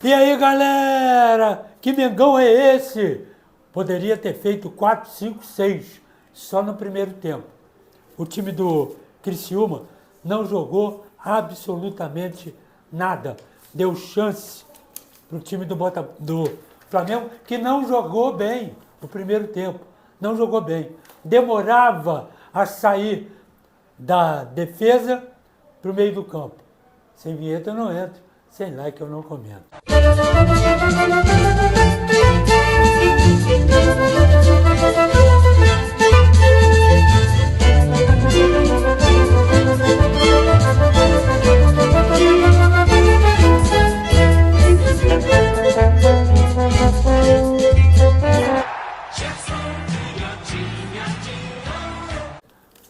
E aí, galera, que Mengão é esse? Poderia ter feito 4, 5, 6 só no primeiro tempo. O time do Criciúma não jogou absolutamente nada. Deu chance para o time do Flamengo, que não jogou bem no primeiro tempo. Não jogou bem. Demorava a sair da defesa para o meio do campo. Sem vinheta eu não entro, sem like eu não comento.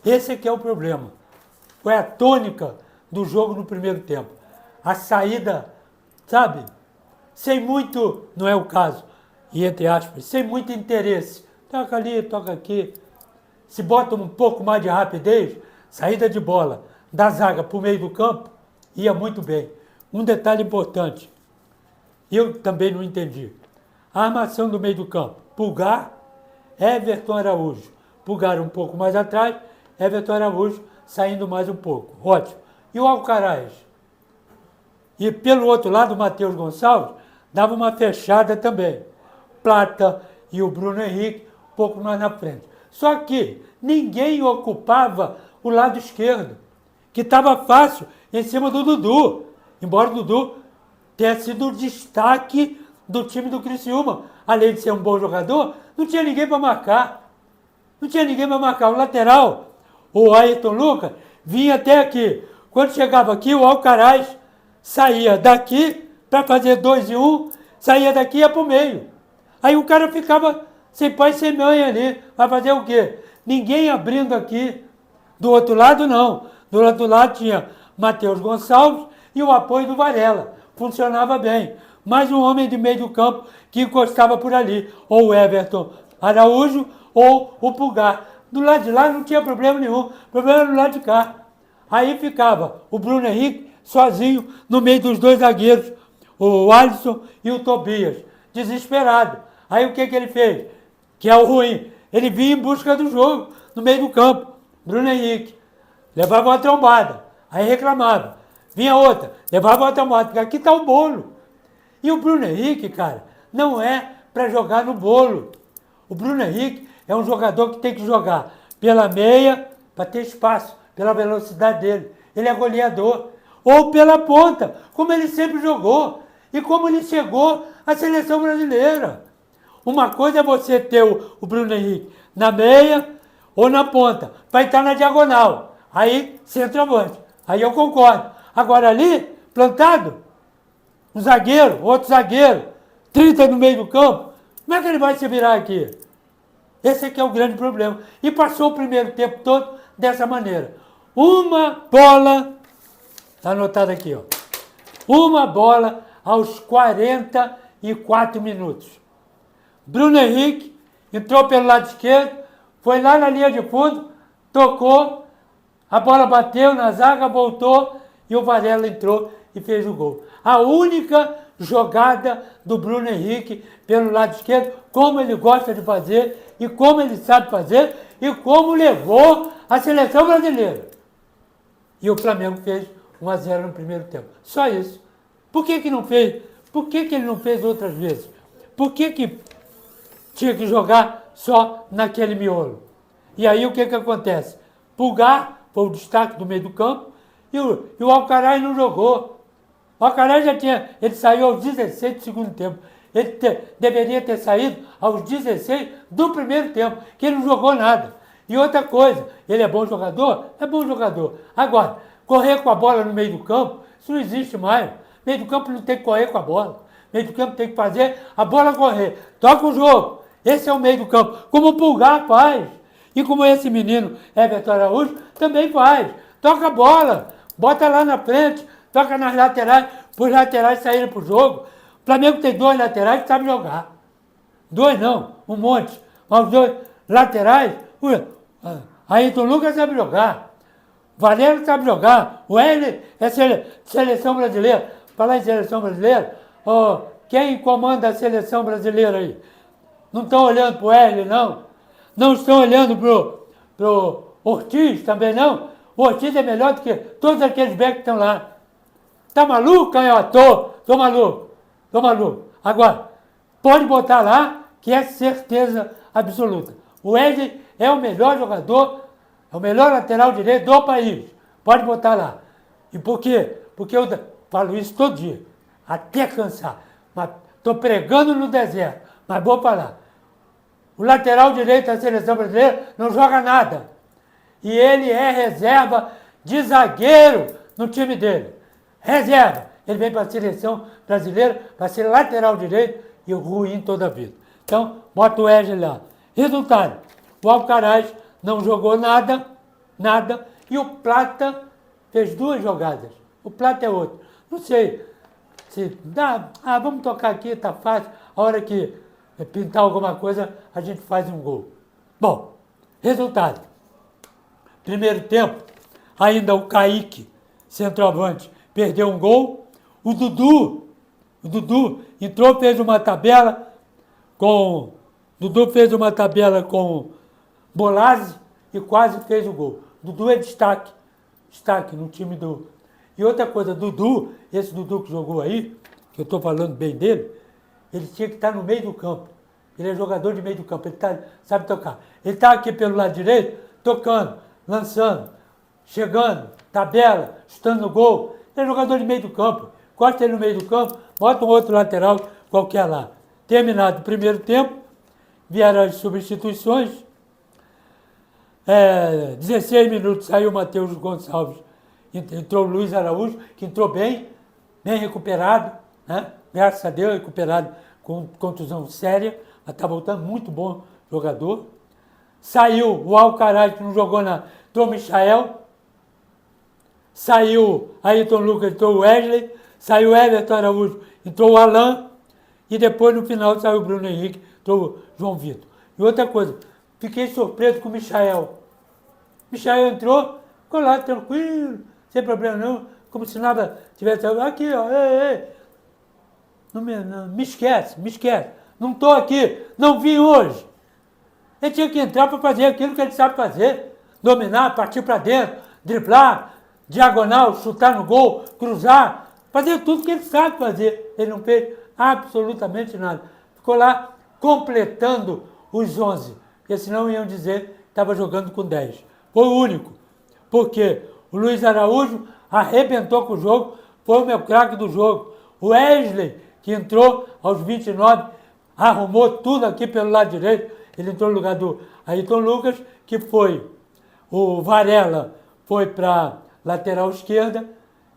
Esse aqui é o problema. Foi a tônica do jogo no primeiro tempo. A saída, sabe, sem muito, não é o caso, e entre aspas, sem muito interesse. Toca ali, toca aqui. Se bota um pouco mais de rapidez, saída de bola da zaga para o meio do campo, ia muito bem. Um detalhe importante, eu também não entendi. A armação do meio do campo, Pulgar, Everton Araújo. Pulgar um pouco mais atrás, Everton Araújo saindo mais um pouco. Ótimo. E o Alcaraz? E pelo outro lado, o Matheus Gonçalves dava uma fechada também. Plata e o Bruno Henrique um pouco mais na frente. Só que ninguém ocupava o lado esquerdo, que estava fácil em cima do Dudu. Embora o Dudu tenha sido o destaque do time do Criciúma. Além de ser um bom jogador, não tinha ninguém para marcar. Não tinha ninguém para marcar. O lateral, o Ayrton Lucas, vinha até aqui. Quando chegava aqui, o Alcaraz saía daqui para fazer 2 e 1, saía daqui e ia para o meio. Aí o cara ficava sem pai e sem mãe ali. Vai fazer o quê? Ninguém abrindo aqui. Do outro lado, não. Do outro lado tinha Matheus Gonçalves e o apoio do Varela. Funcionava bem. Mais um homem de meio do campo que encostava por ali. Ou o Everton Araújo ou o Pulgar. Do lado de lá não tinha problema nenhum. Problema era do lado de cá. Aí ficava o Bruno Henrique sozinho no meio dos dois zagueiros, o Alisson e o Tobias, desesperado. Aí o que ele fez? Que é o ruim. Ele vinha em busca do jogo, no meio do campo. Bruno Henrique levava uma trombada, aí reclamava. Vinha outra, levava uma trombada, porque aqui está o bolo. E o Bruno Henrique, cara, não é para jogar no bolo. O Bruno Henrique é um jogador que tem que jogar pela meia, para ter espaço, pela velocidade dele. Ele é goleador. Ou pela ponta, como ele sempre jogou. E como ele chegou à seleção brasileira. Uma coisa é você ter o Bruno Henrique na meia ou na ponta, para estar na diagonal. Aí, centroavante. Aí eu concordo. Agora ali, plantado, um zagueiro, outro zagueiro, 30 no meio do campo, como é que ele vai se virar aqui? Esse aqui é o grande problema. E passou o primeiro tempo todo dessa maneira. Uma bola, está anotado aqui, ó. Uma bola aos 44 minutos. Bruno Henrique entrou pelo lado esquerdo, foi lá na linha de fundo, tocou, a bola bateu na zaga, voltou e o Varela entrou e fez o gol. A única jogada do Bruno Henrique pelo lado esquerdo, como ele gosta de fazer e como ele sabe fazer e como levou a seleção brasileira. E o Flamengo fez 1-0 no primeiro tempo. Só isso. Por que não fez? Por que ele não fez outras vezes? Por que tinha que jogar só naquele miolo? E aí o que acontece? Pulgar foi o destaque do meio do campo e o Alcaraz não jogou. O Alcaraz ele saiu aos 16 do segundo tempo. Ele deveria ter saído aos 16 do primeiro tempo, que ele não jogou nada. E outra coisa, ele é bom jogador? É bom jogador. Agora, correr com a bola no meio do campo, isso não existe mais. Meio do campo não tem que correr com a bola. Meio do campo tem que fazer a bola correr. Toca o jogo. Esse é o meio do campo. Como o Pulgar faz. E como esse menino, Everton Araújo, também faz. Toca a bola. Bota lá na frente. Toca nas laterais. Para os laterais saírem para o jogo. O Flamengo tem 2 laterais que sabem jogar. 2 não, um monte. Mas os 2 laterais, Ayrton Lucas sabe jogar. Varela sabe jogar. O Hélio é seleção brasileira. Falar em seleção brasileira, Ó, quem comanda a seleção brasileira aí? Não estão olhando para o Wesley, não? Não estão olhando para o Ortiz também, não? O Ortiz é melhor do que todos aqueles becos que estão lá. Tá maluco, canhoto? Tô maluco. Tô maluco. Agora, pode botar lá que é certeza absoluta. O Wesley é o melhor jogador, é o melhor lateral direito do país. Pode botar lá. E por quê? Porque eu falo isso todo dia, até cansar. Mas estou pregando no deserto, mas vou falar. O lateral direito da seleção brasileira não joga nada. E ele é reserva de zagueiro no time dele. Reserva. Ele vem para a seleção brasileira para ser lateral direito e ruim toda a vida. Então, bota o Wesley lá. Resultado, o Alcaraz não jogou nada, e o Plata fez 2 jogadas. O Plata é outro. Não sei se dá, vamos tocar aqui, tá fácil. A hora que pintar alguma coisa, a gente faz um gol. Bom, resultado. Primeiro tempo, ainda o Kaique, centroavante, perdeu um gol. O Dudu entrou, fez uma tabela com Bolazzi e quase fez o gol. Dudu é destaque no time do... E outra coisa, Dudu, esse Dudu que jogou aí, que eu estou falando bem dele, ele tinha que estar no meio do campo. Ele é jogador de meio do campo, ele sabe tocar. Ele está aqui pelo lado direito, tocando, lançando, chegando, tabela, chutando no gol. Ele é jogador de meio do campo. Corta ele no meio do campo, bota um outro lateral qualquer lá. Terminado o primeiro tempo, vieram as substituições. 16 minutos saiu o Matheus Gonçalves, entrou o Luiz Araújo, que entrou bem recuperado, né? Graças a Deus, recuperado com contusão séria, mas está voltando, muito bom jogador. Saiu o Alcaraz, que não jogou nada, entrou o Michael. Saiu Ayrton Lucas, entrou o Wesley. Saiu o Everton Araújo, entrou o Alain. E depois, no final, saiu o Bruno Henrique, entrou o João Vitor. E outra coisa, fiquei surpreso com o Michael. Michael entrou, ficou lá tranquilo, sem problema não, como se nada tivesse... Aqui, ó, não me esquece. Não estou aqui, não vim hoje. Ele tinha que entrar para fazer aquilo que ele sabe fazer. Dominar, partir para dentro, driblar, diagonal, chutar no gol, cruzar, fazer tudo que ele sabe fazer. Ele não fez absolutamente nada. Ficou lá completando os 11, porque senão iam dizer que estava jogando com 10. Foi o único, porque o Luiz Araújo arrebentou com o jogo, foi o meu craque do jogo. O Wesley, que entrou aos 29, arrumou tudo aqui pelo lado direito. Ele entrou no lugar do Ayrton Lucas, que foi o Varela, foi para lateral esquerda,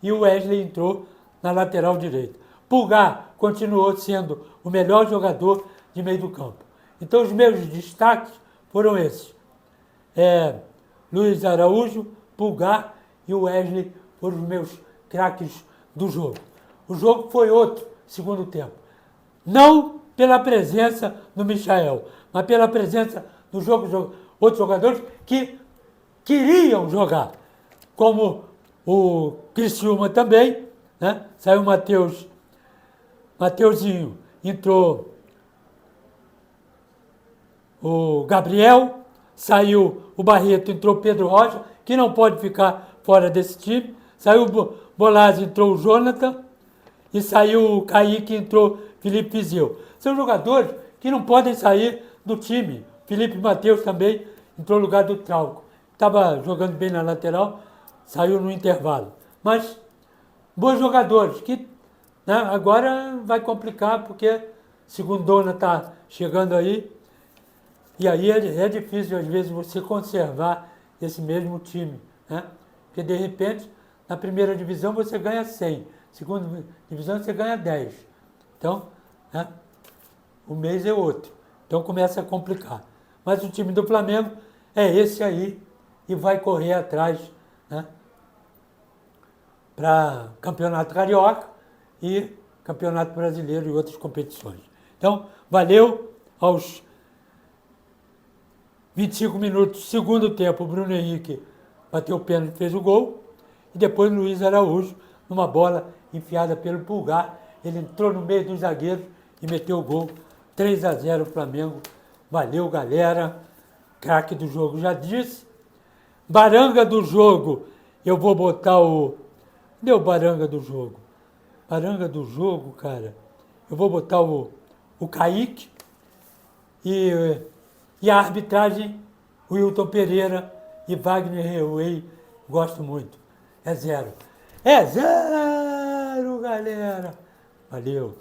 e o Wesley entrou na lateral direita. Pulgar continuou sendo o melhor jogador de meio do campo. Então os meus destaques foram esses. Luiz Araújo, Pulgar e o Wesley foram os meus craques do jogo. O jogo foi outro, segundo tempo. Não pela presença do Michael, mas pela presença do jogo outros jogadores que queriam jogar, como o Criciúma também, né? Saiu o Mateuzinho, entrou o Gabriel, saiu o Barreto, entrou o Pedro Rocha, que não pode ficar fora desse time, saiu o Bolazzi, entrou o Jonathan, e saiu o Kaique, entrou Felipe Vizeu. São jogadores que não podem sair do time. Felipe Matheus também entrou no lugar do Trauco. Estava jogando bem na lateral, saiu no intervalo. Mas bons jogadores, que, né, agora vai complicar, porque segundona está chegando aí, e aí é difícil, às vezes, você conservar esse mesmo time, né? Porque, de repente, na primeira divisão você ganha 100, segunda divisão você ganha 10. Então, né, o mês é outro. Então começa a complicar. Mas o time do Flamengo é esse aí e vai correr atrás, né, para Campeonato Carioca e Campeonato Brasileiro e outras competições. Então, valeu. Aos 25 minutos, segundo tempo, o Bruno Henrique bateu o pênalti e fez o gol. E depois o Luiz Araújo, numa bola enfiada pelo Pulgar, Ele entrou no meio dos zagueiros e meteu o gol. 3-0 Flamengo. Valeu, galera. Craque do jogo, já disse. Baranga do jogo, eu vou botar o... Cadê o baranga do jogo? Baranga do jogo, cara. Eu vou botar o Kaique e a arbitragem, o Hilton Pereira e Wagner Reuei. Gosto muito. É 0. É 0, galera. Valeu.